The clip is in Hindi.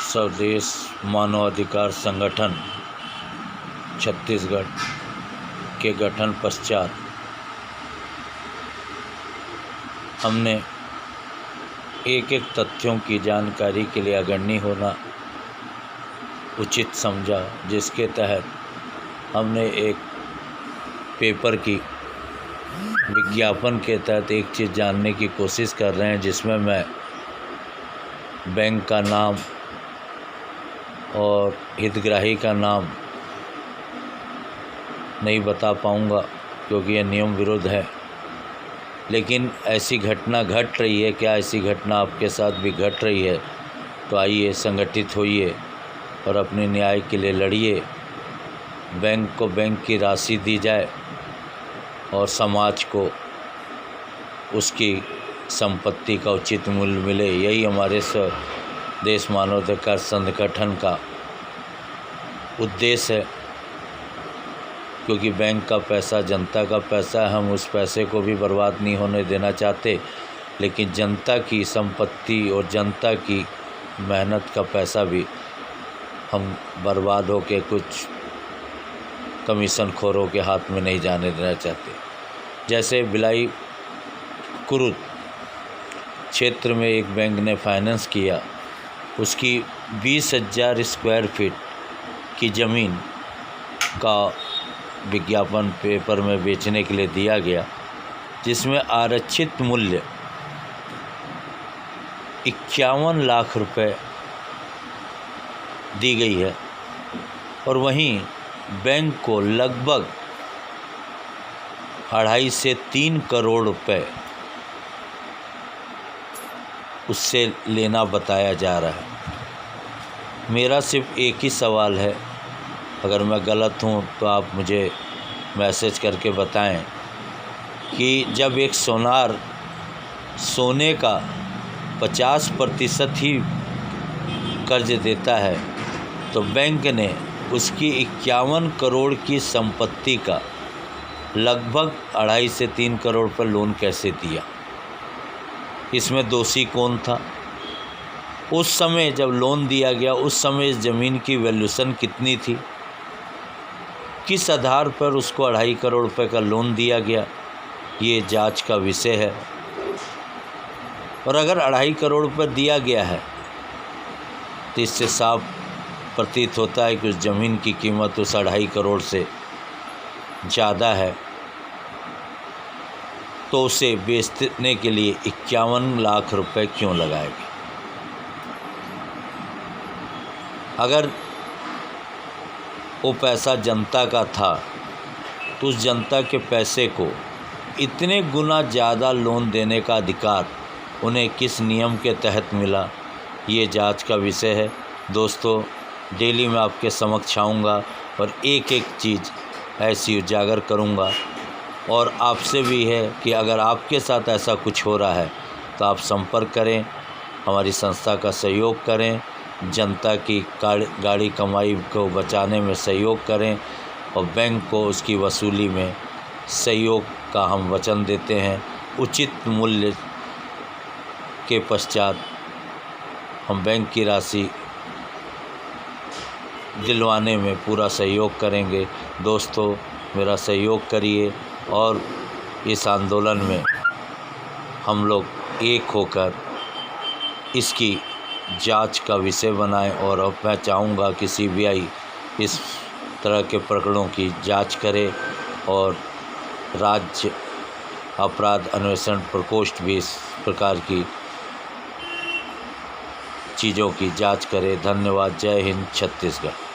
स्वदेश मानवाधिकार संगठन छत्तीसगढ़ के गठन पश्चात हमने एक एक तथ्यों की जानकारी के लिए अग्रणी होना उचित समझा, जिसके तहत हमने एक पेपर की विज्ञापन के तहत एक चीज़ जानने की कोशिश कर रहे हैं, जिसमें मैं बैंक का नाम और हितग्राही का नाम नहीं बता पाऊँगा क्योंकि यह नियम विरुद्ध है। लेकिन ऐसी घटना घट रही है, क्या ऐसी घटना आपके साथ भी घट रही है? तो आइए संगठित होइए और अपने न्याय के लिए लड़िए। बैंक को बैंक की राशि दी जाए और समाज को उसकी संपत्ति का उचित मूल्य मिले, यही हमारे देश मानवाधिकार संगठन का उद्देश्य है। क्योंकि बैंक का पैसा जनता का पैसा है, हम उस पैसे को भी बर्बाद नहीं होने देना चाहते, लेकिन जनता की संपत्ति और जनता की मेहनत का पैसा भी हम बर्बाद हो के कुछ कमीशन खोरों के हाथ में नहीं जाने देना चाहते। जैसे भिलाई कुरुद क्षेत्र में एक बैंक ने फाइनेंस किया, उसकी 20,000 स्क्वायर फीट की ज़मीन का विज्ञापन पेपर में बेचने के लिए दिया गया, जिसमें आरक्षित मूल्य 51 लाख रुपए दी गई है और वहीं बैंक को लगभग 2.5 से 3 करोड़ रुपए उससे लेना बताया जा रहा है। मेरा सिर्फ एक ही सवाल है, अगर मैं गलत हूँ तो आप मुझे मैसेज करके बताएं कि जब एक सोने का 50% ही कर्ज देता है, तो बैंक ने उसकी 51 करोड़ की संपत्ति का लगभग 2.5 से 3 करोड़ पर लोन कैसे दिया? इसमें दोषी कौन था? उस समय जब लोन दिया गया, उस समय इस ज़मीन की वैल्यूएशन कितनी थी? किस आधार पर उसको 2.5 करोड़ रुपए का लोन दिया गया? ये जांच का विषय है। और अगर 2.5 करोड़ रुपए दिया गया है तो इससे साफ प्रतीत होता है कि उस ज़मीन की कीमत उस 2.5 करोड़ से ज़्यादा है, तो उसे बेचने के लिए 51 लाख रुपए क्यों लगाए गए? अगर वो पैसा जनता का था तो उस जनता के पैसे को इतने गुना ज़्यादा लोन देने का अधिकार उन्हें किस नियम के तहत मिला? ये जांच का विषय है। दोस्तों, डेली मैं आपके समक्ष आऊँगा और एक एक चीज़ ऐसी उजागर करूँगा। और आपसे भी है कि अगर आपके साथ ऐसा कुछ हो रहा है तो आप संपर्क करें, हमारी संस्था का सहयोग करें, जनता की गाड़ी कमाई को बचाने में सहयोग करें और बैंक को उसकी वसूली में सहयोग का हम वचन देते हैं। उचित मूल्य के पश्चात हम बैंक की राशि दिलवाने में पूरा सहयोग करेंगे। दोस्तों, मेरा सहयोग करिए और इस आंदोलन में हम लोग एक होकर इसकी जांच का विषय बनाएं। और अब मैं चाहूँगा कि CBI इस तरह के प्रकरणों की जांच करे और राज्य अपराध अन्वेषण प्रकोष्ठ भी इस प्रकार की चीज़ों की जांच करे। धन्यवाद। जय हिंद छत्तीसगढ़।